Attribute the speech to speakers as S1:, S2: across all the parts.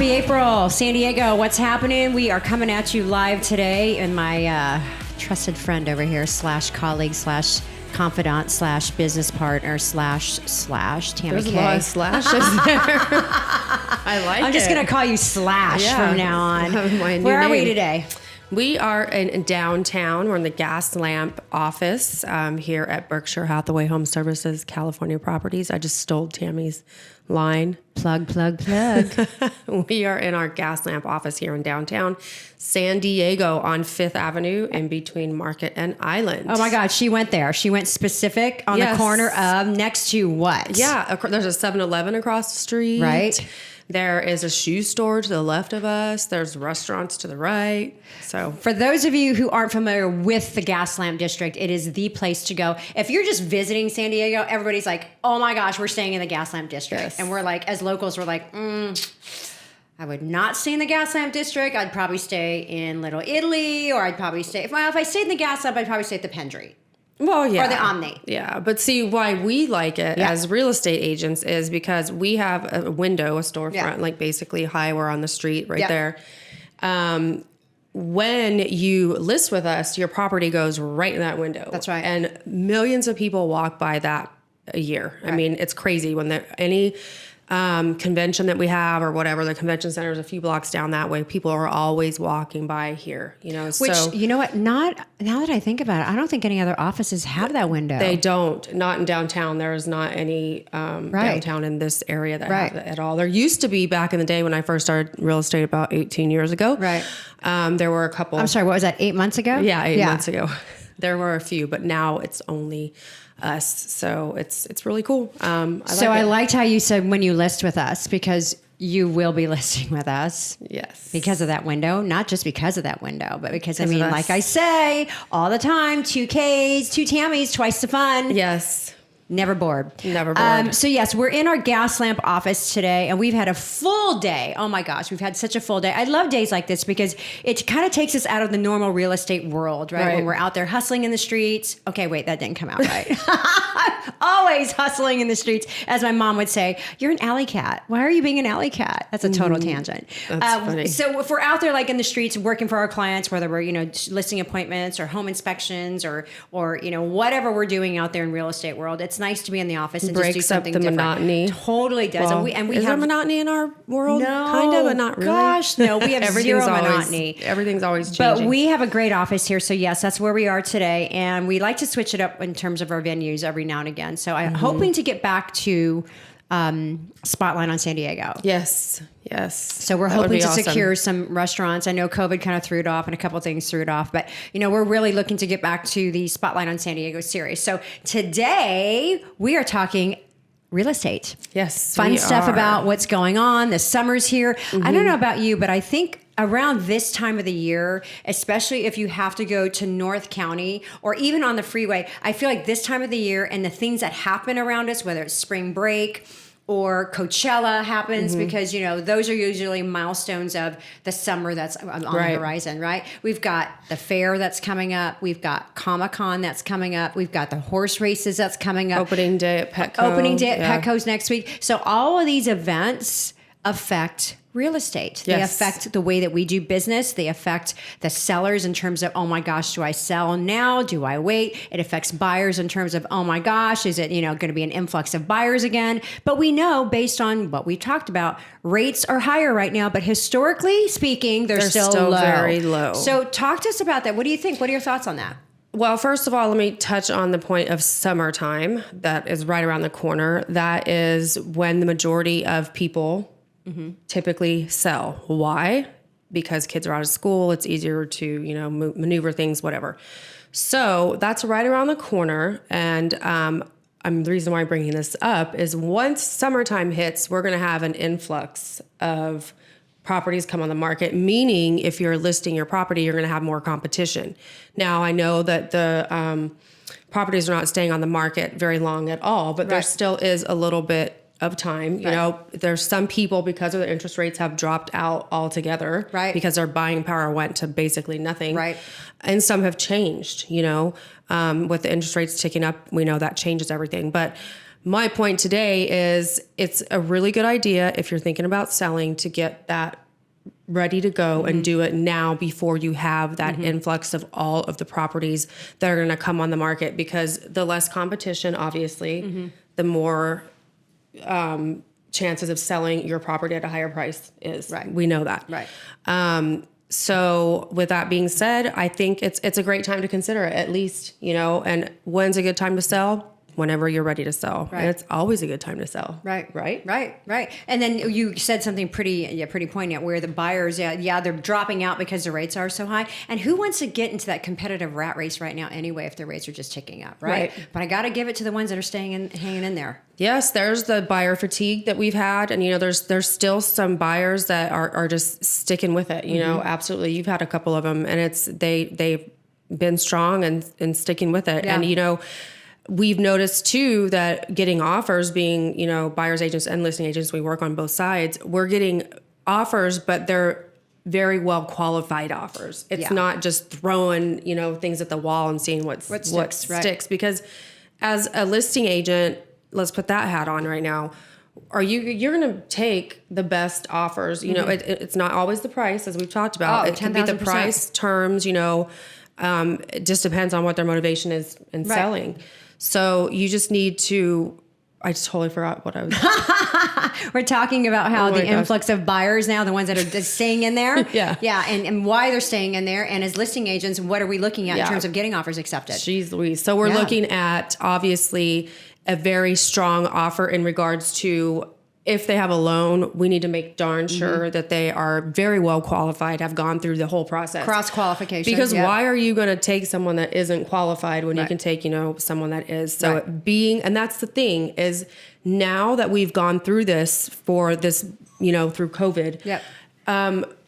S1: Happy April, San Diego. What's happening? We are coming at you live today, and my trusted friend over here, / colleague / confidant / business partner / Tammy
S2: There's
S1: K.
S2: a lot of slashes there. I like it.
S1: I'm just going to call you Slash from now on. Where are we today?
S2: We are in downtown. We're in the Gaslamp office here at Berkshire, Hathaway, HomeServices, California Properties. I just stole Tammy's line.
S1: Plug.
S2: We are in our Gaslamp office here in downtown San Diego on 5th Avenue in between Market and Island.
S1: Oh my God, she went there. She went specific on the corner of next to what?
S2: Yeah, there's a 7-Eleven across the street.
S1: Right.
S2: There is a shoe store to the left of us. There's restaurants to the right. So
S1: for those of you who aren't familiar with the Gaslamp District, it is the place to go. If you're just visiting San Diego, everybody's like, oh my gosh, we're staying in the Gaslamp District.
S2: Yes.
S1: And we're like, as locals, we're like, I would not stay in the Gaslamp District. I'd probably stay in Little Italy, or I'd probably stay, if I stayed in the Gaslamp, I'd probably stay at the Pendry.
S2: Well, yeah.
S1: Or the Omni.
S2: Yeah. But see, why we like it as real estate agents is because we have a window, a storefront, like basically we're on the street right there. When you list with us, your property goes right in that window.
S1: That's right.
S2: And millions of people walk by that a year. Right. I mean, it's crazy when any convention that we have or whatever, the convention center is a few blocks down that way. People are always walking by here, you know.
S1: Which, you know what, now that I think about it, I don't think any other offices have that window.
S2: They don't. Not in downtown. There is not any downtown in this area that have it at all. There used to be back in the day when I first started real estate about 18 years ago.
S1: Right.
S2: There were a couple.
S1: I'm sorry, what was that, 8 months ago?
S2: Yeah, 8 months ago. There were a few, but now it's only us. So it's really cool. I
S1: liked how you said when you list with us, because you will be listing with us.
S2: Yes.
S1: Because of that window, not just because of that window, but because like I say all the time, 2 Ks, 2 Tammys, twice the fun.
S2: Yes.
S1: Never bored.
S2: Never bored.
S1: So yes, we're in our Gaslamp office today, and we've had a full day. Oh my gosh, we've had such a full day. I love days like this because it kind of takes us out of the normal real estate world, right? When we're out there hustling in the streets. Okay, wait, that didn't come out right. Always hustling in the streets. As my mom would say, you're an alley cat. Why are you being an alley cat? That's a total tangent.
S2: That's funny.
S1: So if we're out there like in the streets working for our clients, whether we're, listing appointments or home inspections or whatever we're doing out there in real estate world, it's nice to be in the office and just do something different.
S2: Monotony.
S1: Totally does.
S2: Well,
S1: and we
S2: is
S1: have
S2: there monotony in our world?
S1: No,
S2: kind of, but not really.
S1: Gosh, no, we have zero monotony.
S2: Everything's always changing.
S1: But we have a great office here, so yes, that's where we are today, and we like to switch it up in terms of our venues every now and again. So I'm hoping to get back to Spotlight on San Diego.
S2: Yes.
S1: So we're hoping to secure some restaurants. I know COVID kind of threw it off, and a couple of things threw it off, but we're really looking to get back to the Spotlight on San Diego series. So today we are talking real estate.
S2: Yes,
S1: fun stuff about what's going on. The summer's here. I don't know about you, but I think around this time of the year, especially if you have to go to North County or even on the freeway, I feel like this time of the year and the things that happen around us, whether it's spring break or Coachella happens, because, those are usually milestones of the summer that's on the horizon, right? We've got the fair that's coming up. We've got Comic-Con that's coming up. We've got the horse races that's coming up.
S2: Opening day at Petco.
S1: Petco's next week. So all of these events affect real estate. They affect the way that we do business. They affect the sellers in terms of, oh my gosh, do I sell now? Do I wait? It affects buyers in terms of, oh my gosh, is it, going to be an influx of buyers again? But we know based on what we've talked about, rates are higher right now, but historically speaking, they're still low.
S2: Very low.
S1: So talk to us about that. What do you think? What are your thoughts on that?
S2: Well, first of all, let me touch on the point of summertime. That is right around the corner. That is when the majority of people typically sell. Why? Because kids are out of school. It's easier to, maneuver things, whatever. So that's right around the corner. And the reason why I'm bringing this up is once summertime hits, we're going to have an influx of properties come on the market, meaning if you're listing your property, you're going to have more competition. Now, I know that the properties are not staying on the market very long at all, but there still is a little bit of time. You know, there's some people, because of the interest rates, have dropped out altogether,
S1: right?
S2: Because their buying power went to basically nothing,
S1: right?
S2: And some have changed, you know, with the interest rates ticking up, we know that changes everything. But my point today is it's a really good idea if you're thinking about selling to get that ready to go and do it now before you have that influx of all of the properties that are going to come on the market, because the less competition, obviously, the more chances of selling your property at a higher price is.
S1: Right.
S2: We know that.
S1: Right.
S2: So with that being said, I think it's a great time to consider it, at least, you know. And when's a good time to sell? Whenever you're ready to sell.
S1: Right.
S2: And it's always a good time to sell.
S1: Right.
S2: Right.
S1: Right. Right. And then you said something pretty poignant, where the buyers, they're dropping out because the rates are so high. And who wants to get into that competitive rat race right now anyway, if the rates are just ticking up, right? But I got to give it to the ones that are hanging in there.
S2: Yes, there's the buyer fatigue that we've had, and you know, there's still some buyers that are just sticking with it. You know, absolutely. You've had a couple of them, and they've been strong and sticking with it.
S1: Yeah.
S2: And you know, we've noticed too that getting offers, being, you know, buyers agents and listing agents, we work on both sides. We're getting offers, but they're very well qualified offers. It's not just throwing, you know, things at the wall and seeing what sticks.
S1: Right.
S2: Because as a listing agent, let's put that hat on right now. You're going to take the best offers. You know, it's not always the price, as we've talked about. It can be the price, terms, you know, it just depends on what their motivation is in selling. So you just need to, I totally forgot what I was.
S1: We're talking about how the influx of buyers now, the ones that are just staying in there.
S2: Yeah.
S1: And why they're staying in there. And as listing agents, what are we looking at in terms of getting offers accepted?
S2: Jeez Louise. So we're looking at, obviously, a very strong offer in regards to, if they have a loan, we need to make darn sure that they are very well qualified, have gone through the whole process.
S1: Cross qualification.
S2: Because why are you going to take someone that isn't qualified when you can take, you know, someone that is? So and that's the thing, is now that we've gone through this for this, you know, through COVID,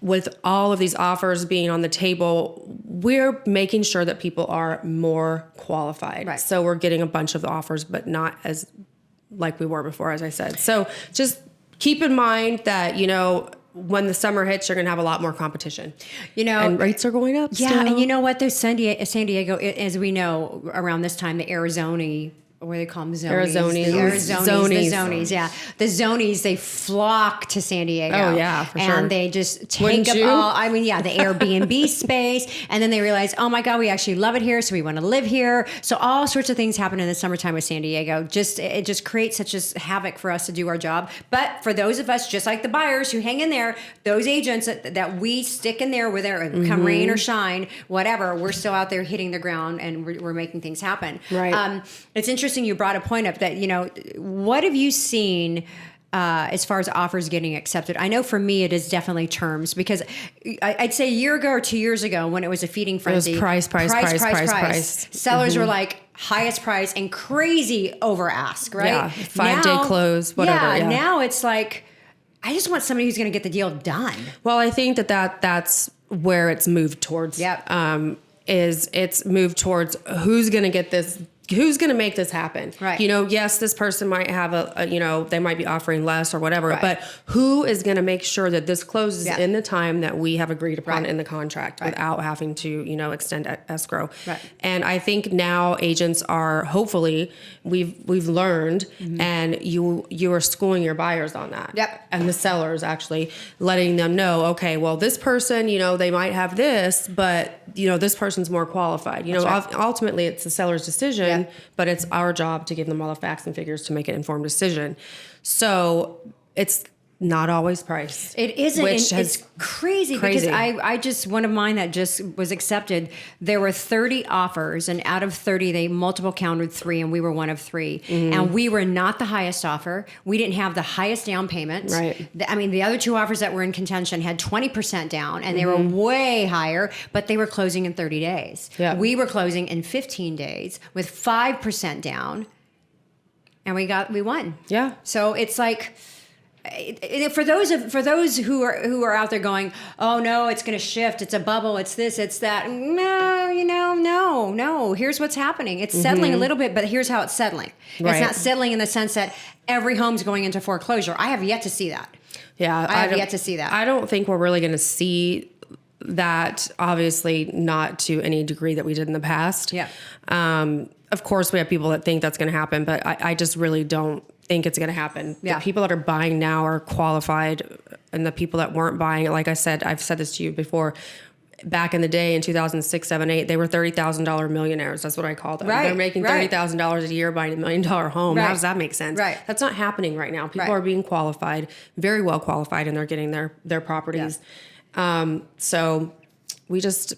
S2: with all of these offers being on the table, we're making sure that people are more qualified.
S1: Right.
S2: So we're getting a bunch of offers, but not as like we were before, as I said. So just keep in mind that, you know, when the summer hits, you're going to have a lot more competition. You know, and rates are going up.
S1: Yeah.
S2: Still.
S1: And you know what? There's San Diego, as we know, around this time, the Arizona, what do they call them? Zonies. The zonies. Yeah. The zonies, they flock to San Diego.
S2: Oh, yeah, for sure.
S1: And they just take up the Airbnb space. And then they realize, oh my God, we actually love it here. So we want to live here. So all sorts of things happen in the summertime with San Diego. It just creates such a havoc for us to do our job. But for those of us, just like the buyers who hang in there, those agents that we stick in there with come rain or shine, whatever, we're still out there hitting the ground and we're making things happen.
S2: Right.
S1: It's interesting you brought a point up that, you know, what have you seen as far as offers getting accepted? I know for me, it is definitely terms, because I'd say a year ago or 2 years ago, when it was a feeding frenzy,
S2: it was price.
S1: Sellers were like highest price and crazy over ask, right?
S2: Yeah, 5-day close, whatever.
S1: Yeah, now it's like, I just want somebody who's going to get the deal done.
S2: Well, I think that's where it's moved towards.
S1: Yep.
S2: Is it's moved towards who's going to get this. Who's going to make this happen?
S1: Right.
S2: You know, yes, this person might have they might be offering less or whatever, but who is going to make sure that this closes in the time that we have agreed upon in the contract without having to, you know, extend escrow? Right. And I think now agents are, hopefully, we've learned, and you are schooling your buyers on that.
S1: Yep.
S2: And the sellers, actually letting them know, okay, well, this person, you know, they might have this, but, you know, this person's more qualified. You know, ultimately it's the seller's decision. But it's our job to give them all the facts and figures to make an informed decision. So it's not always price.
S1: It isn't. It's crazy because I just, one of mine that just was accepted, there were 30 offers, and out of 30, they multiple counted 3, and we were one of 3. And we were not the highest offer. We didn't have the highest down payment.
S2: Right.
S1: I mean, the other 2 offers that were in contention had 20% down, and they were way higher, but they were closing in 30 days.
S2: Yeah.
S1: We were closing in 15 days with 5% down, and we won.
S2: Yeah.
S1: So it's like, For those who are out there going, oh no, it's going to shift. It's a bubble. It's this. It's that. No, no. Here's what's happening. It's settling a little bit, but here's how it's settling.
S2: Right.
S1: It's not settling in the sense that every home's going into foreclosure. I have yet to see that.
S2: Yeah,
S1: I have yet to see that.
S2: I don't think we're really going to see that. Obviously, not to any degree that we did in the past.
S1: Yeah.
S2: Of course, we have people that think that's going to happen, but I just really don't think it's going to happen.
S1: Yeah.
S2: The people that are buying now are qualified, and the people that weren't buying, like I said, I've said this to you before. Back in the day, in 2006, 7, 8, they were $30,000 millionaires. That's what I call them.
S1: Right,
S2: They're making $30,000 a year buying $1 million home.
S1: Right.
S2: How does that make sense?
S1: Right.
S2: That's not happening right now. People
S1: Right.
S2: are being qualified, very well qualified, and they're getting their properties. Yeah. So we just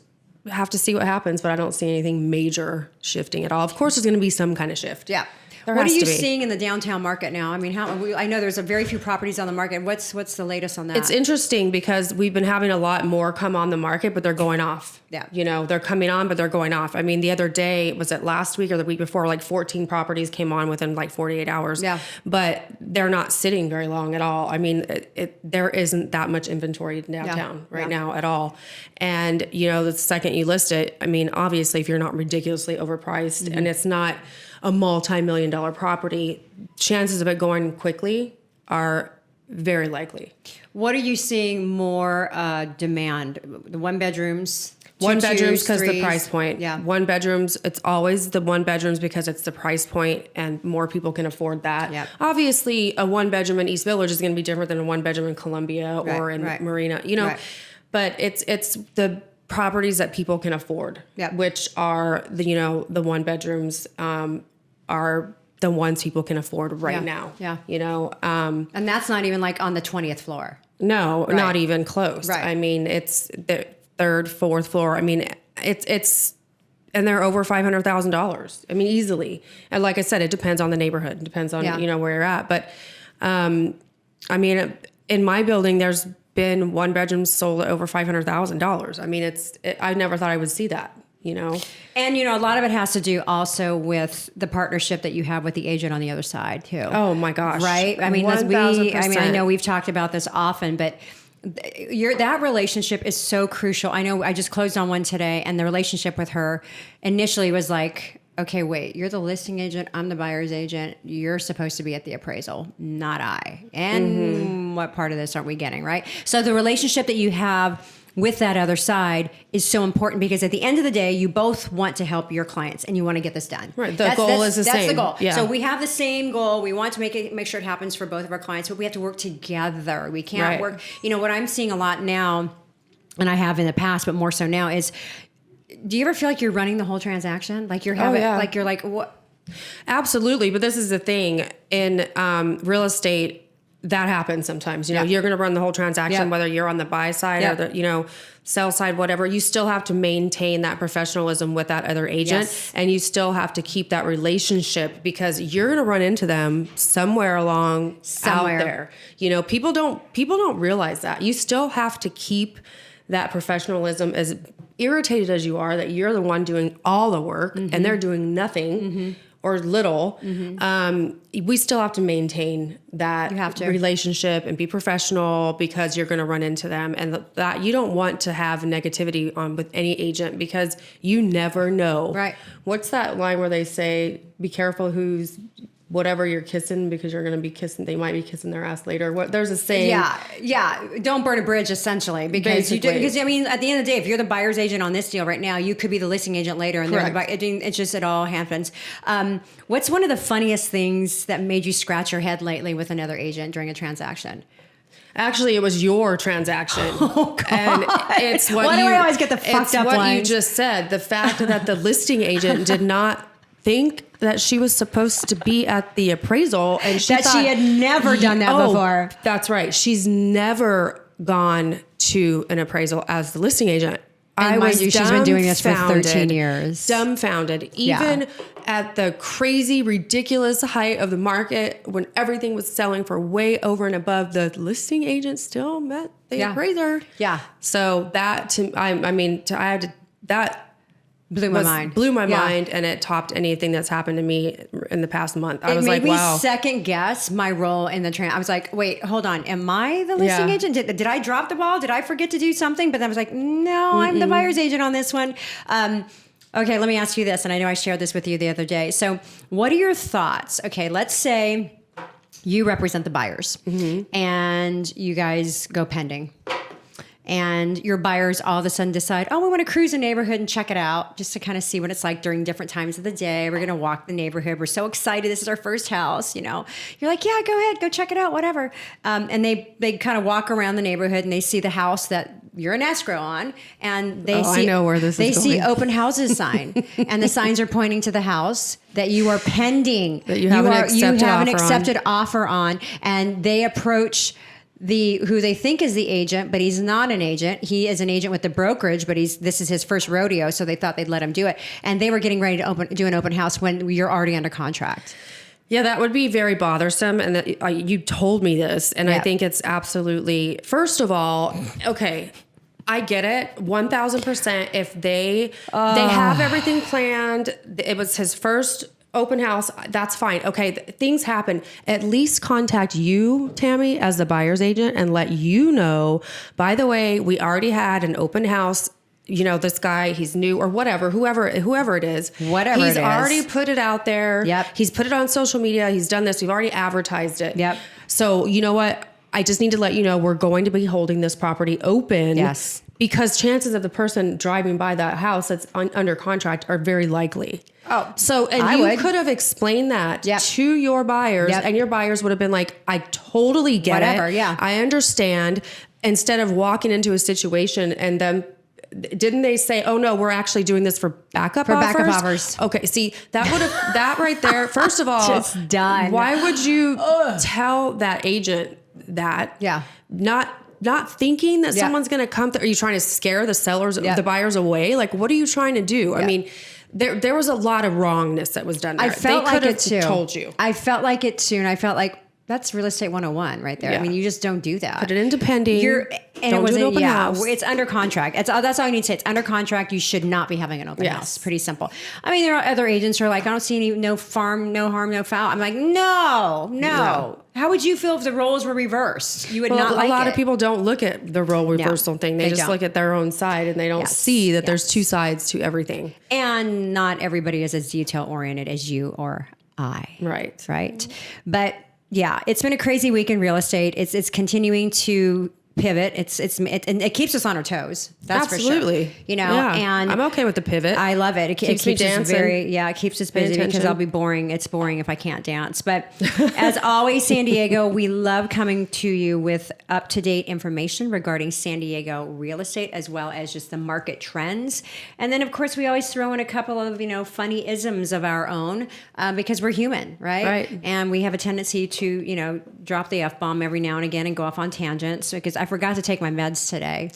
S2: have to see what happens, but I don't see anything major shifting at all. Of course, there's going to be some kind of shift.
S1: Yeah.
S2: There
S1: What
S2: has
S1: are you
S2: to be.
S1: seeing in the downtown market now? I mean, I know there's a very few properties on the market. What's the latest on that?
S2: It's interesting because we've been having a lot more come on the market, but they're going off.
S1: Yeah.
S2: You know, they're coming on, but they're going off. I mean, the other day, was it last week or the week before, like 14 properties came on within like 48 hours.
S1: Yeah.
S2: But they're not sitting very long at all. I mean, there isn't that much inventory downtown right now at all. And, you know, the second you list it, I mean, obviously, if you're not ridiculously overpriced and it's not a multi-million-dollar property, chances of it going quickly are very likely.
S1: What are you seeing more demand? The one bedrooms?
S2: One
S1: two
S2: bedrooms
S1: twos,
S2: because the
S1: threes?
S2: price point.
S1: Yeah.
S2: One bedrooms, it's always the one bedrooms because it's the price point and more people can afford that.
S1: Yep.
S2: Obviously, a one bedroom in East Village is going to be different than a one bedroom in Columbia or in Marina, you know.
S1: Right.
S2: But it's the properties that people can afford,
S1: Yep.
S2: which are the one bedrooms are the ones people can afford right now.
S1: Yeah.
S2: You know,
S1: And that's not even like on the 20th floor.
S2: no, not even close.
S1: Right.
S2: I mean, it's the third, fourth floor. I mean, it's and they're over $500,000. I mean, easily. And like I said, it depends on the neighborhood. It depends on where you're at. But I mean, in my building, there's been one bedrooms sold at over $500,000. I mean, I never thought I would see that. You know,
S1: And, a lot of it has to do also with the partnership that you have with the agent on the other side, too.
S2: oh my gosh.
S1: Right? I mean, I
S2: 1000%.
S1: know we've talked about this often, but that relationship is so crucial. I know I just closed on one today, and the relationship with her initially was like, okay, wait, you're the listing agent, I'm the buyer's agent, you're supposed to be at the appraisal, not I. And what part of this aren't we getting, right? So the relationship that you have with that other side is so important because at the end of the day, you both want to help your clients and you want to get this done.
S2: Right. The goal is the same.
S1: That's the goal.
S2: Yeah.
S1: So we have the same goal. We want to make sure it happens for both of our clients, but we have to work together. We can't work. What I'm seeing a lot now, and I have in the past, but more so now, is do you ever feel like you're running the whole transaction? Like you're having, like you're like, what?
S2: Absolutely. But this is the thing in real estate. That happens sometimes. You're going to run the whole transaction, whether you're on the buy side or the, sell side, whatever. You still have to maintain that professionalism with that other agent.
S1: Yes.
S2: And you still have to keep that relationship because you're going to run into them somewhere out there. People don't realize that. You still have to keep that professionalism, as irritated as you are that you're the one doing all the work and they're doing nothing. Or little, we still have to maintain that relationship and be professional because you're going to run into them, and that you don't want to have negativity on with any agent because you never know.
S1: Right?
S2: What's that line where they say, "Be careful who's whatever you're kissing because you're going to be kissing. They might be kissing their ass later." There's a saying.
S1: Yeah. Don't burn a bridge, essentially, because you do. Because at the end of the day, if you're the buyer's agent on this deal right now, you could be the listing agent later, and it's just it all happens. What's one of the funniest things that made you scratch your head lately with another agent during a transaction?
S2: Actually, it was your transaction.
S1: Oh, God.
S2: And it's what
S1: Why do I always get the fucked up
S2: what
S1: lines?
S2: you just said. The fact that the listing agent did not think that she was supposed to be at the appraisal, and she
S1: had never done that before.
S2: That's right. She's never gone to an appraisal as the listing agent.
S1: And mind you, she's been doing this for 13 years.
S2: Dumbfounded. Even at the crazy, ridiculous height of the market, when everything was selling for way over and above, the listing agent still met the appraiser.
S1: Yeah.
S2: So that, that
S1: blew my mind.
S2: Blew my mind, and it topped anything that's happened to me in the past month. I was like, wow.
S1: It made me second guess my role in the I was like, wait, hold on. Am I the listing agent? Did I drop the ball? Did I forget to do something? But then I was like, no, I'm the buyer's agent on this one. Okay, let me ask you this. And I know I shared this with you the other day. So what are your thoughts? Okay, let's say you represent the buyers and you guys go pending. And your buyers all of a sudden decide, oh, we want to cruise a neighborhood and check it out just to kind of see what it's like during different times of the day. We're going to walk the neighborhood. We're so excited. This is our first house, You're like, yeah, go ahead. Go check it out, whatever. And they kind of walk around the neighborhood and they see the house that you're an escrow on. And they see,
S2: I know where this is going.
S1: See open houses sign. And the signs are pointing to the house that you are pending.
S2: That you have an
S1: accepted offer on. And they approach who they think is the agent, but he's not an agent. He is an agent with the brokerage, but this is his first rodeo, so they thought they'd let him do it. And they were getting ready to do an open house when you're already under contract.
S2: Yeah, that would be very bothersome. And that you told me this, and I think it's absolutely. First of all, okay, I get it, 1,000%. If they have everything planned, it was his first open house, that's fine. Okay, things happen. At least contact you, Tammy, as the buyer's agent and let you know, by the way, we already had an open house. This guy, he's new or whatever, whoever it is. He's already put it out there.
S1: Yep.
S2: He's put it on social media. He's done this. We've already advertised it.
S1: Yep.
S2: So you know what? I just need to let you know we're going to be holding this property open.
S1: Yes.
S2: Because chances of the person driving by that house that's under contract are very likely.
S1: Oh,
S2: so you could have explained that to your buyers, and your buyers would have been like, "I totally get it.
S1: Yeah,
S2: I understand." Instead of walking into a situation and then. Didn't they say, "Oh no, we're actually doing this for backup offers"? Okay, see that right there. First of all,
S1: just done.
S2: Why would you tell that agent that?
S1: Yeah,
S2: not thinking that someone's going to come through. Are you trying to scare the sellers, the buyers away? Like, what are you trying to do? I mean, there was a lot of wrongness that was done there.
S1: I felt like it too.
S2: Told you.
S1: I felt like it too, and I felt like that's real estate 101 right there.
S2: Yeah.
S1: I mean, you just don't do that.
S2: Put it into pending. Don't do an open house.
S1: It's under contract. That's all you need to say. It's under contract. You should not be having an open house. Pretty simple. I mean, there are other agents who are like, I don't see no harm, no foul. I'm like, no. How would you feel if the roles were reversed? You would not like it.
S2: A lot of people don't look at the role reversal thing. They just look at their own side and they don't see that there's two sides to everything.
S1: And not everybody is as detail oriented as you or I. Right. But yeah, it's been a crazy week in real estate. It's continuing to pivot. And it keeps us on our toes. That's
S2: absolutely
S1: for sure. And
S2: I'm okay with the pivot.
S1: I love it. It keeps me dancing. It keeps us busy because I'll be boring. It's boring if I can't dance. But as always, San Diego, we love coming to you with up-to-date information regarding San Diego real estate, as well as just the market trends. And then, of course, we always throw in a couple of, funny isms of our own because we're human, right?
S2: Right.
S1: And we have a tendency to, drop the F-bomb every now and again and go off on tangents because I forgot to take my meds today.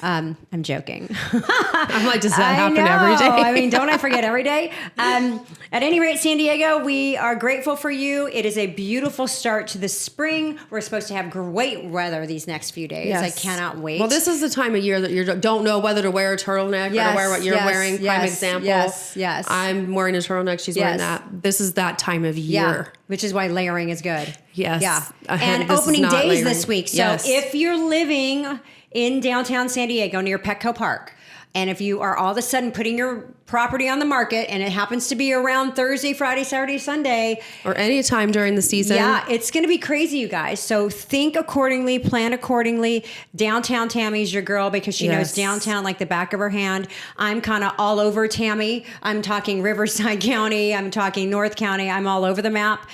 S1: I'm joking.
S2: I'm like, does that happen every day?
S1: I mean, don't I forget every day? At any rate, San Diego, we are grateful for you. It is a beautiful start to the spring. We're supposed to have great weather these next few days. Yes. I cannot wait.
S2: Well, this is the time of year that you don't know whether to wear a turtleneck or to wear what you're wearing. Prime example.
S1: Yes.
S2: I'm wearing a turtleneck. She's wearing that. This is that time of year.
S1: Which is why layering is good.
S2: Yes.
S1: Yeah. And opening days
S2: layering.
S1: This week. So if you're living in downtown San Diego near Petco Park, and if you are all of a sudden putting your property on the market and it happens to be around Thursday, Friday, Saturday, Sunday.
S2: Or any time during the season.
S1: Yeah, it's going to be crazy, you guys. So think accordingly, plan accordingly. Downtown Tammy's your girl because she knows downtown like the back of her hand. I'm kind of all over Tammy. I'm talking Riverside County. I'm talking North County. I'm all over the map.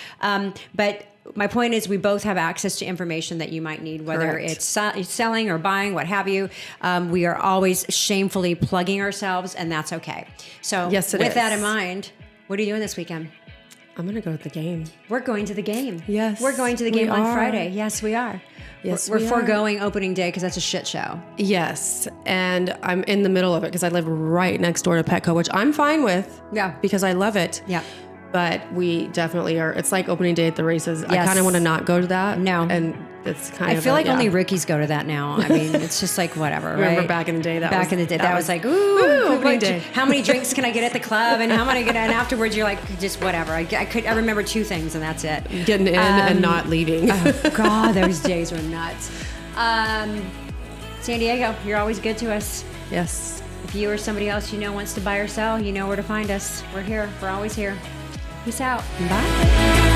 S1: But my point is we both have access to information that you might need, whether it's selling or buying, what have you. We are always shamefully plugging ourselves, and that's okay. So with that in mind, what are you doing this weekend?
S2: I'm going to go to the game.
S1: We're going to the game.
S2: Yes.
S1: We're going to the game on Friday. Yes, we are.
S2: Yes,
S1: we're foregoing opening day because that's a shit show.
S2: Yes. And I'm in the middle of it because I live right next door to Petco, which I'm fine with.
S1: Yeah.
S2: Because I love it.
S1: Yeah.
S2: But we definitely are. It's like opening day at the races. I
S1: Yes.
S2: kind of want to not go to that.
S1: No.
S2: And it's kind of.
S1: I feel like only rookies go to that now. I mean, it's just like whatever,
S2: Remember
S1: right?
S2: back in the day?
S1: Back in the day, that was like, ooh,
S2: opening day.
S1: how many drinks can I get at the club, and how many get? And afterwards, you're like, just whatever. I remember 2 things, and that's it.
S2: Getting in and not leaving.
S1: Oh God, those days were nuts. San Diego, you're always good to us.
S2: Yes.
S1: If you or somebody else you know wants to buy or sell, you know where to find us. We're here. We're always here. Peace out.
S2: Bye.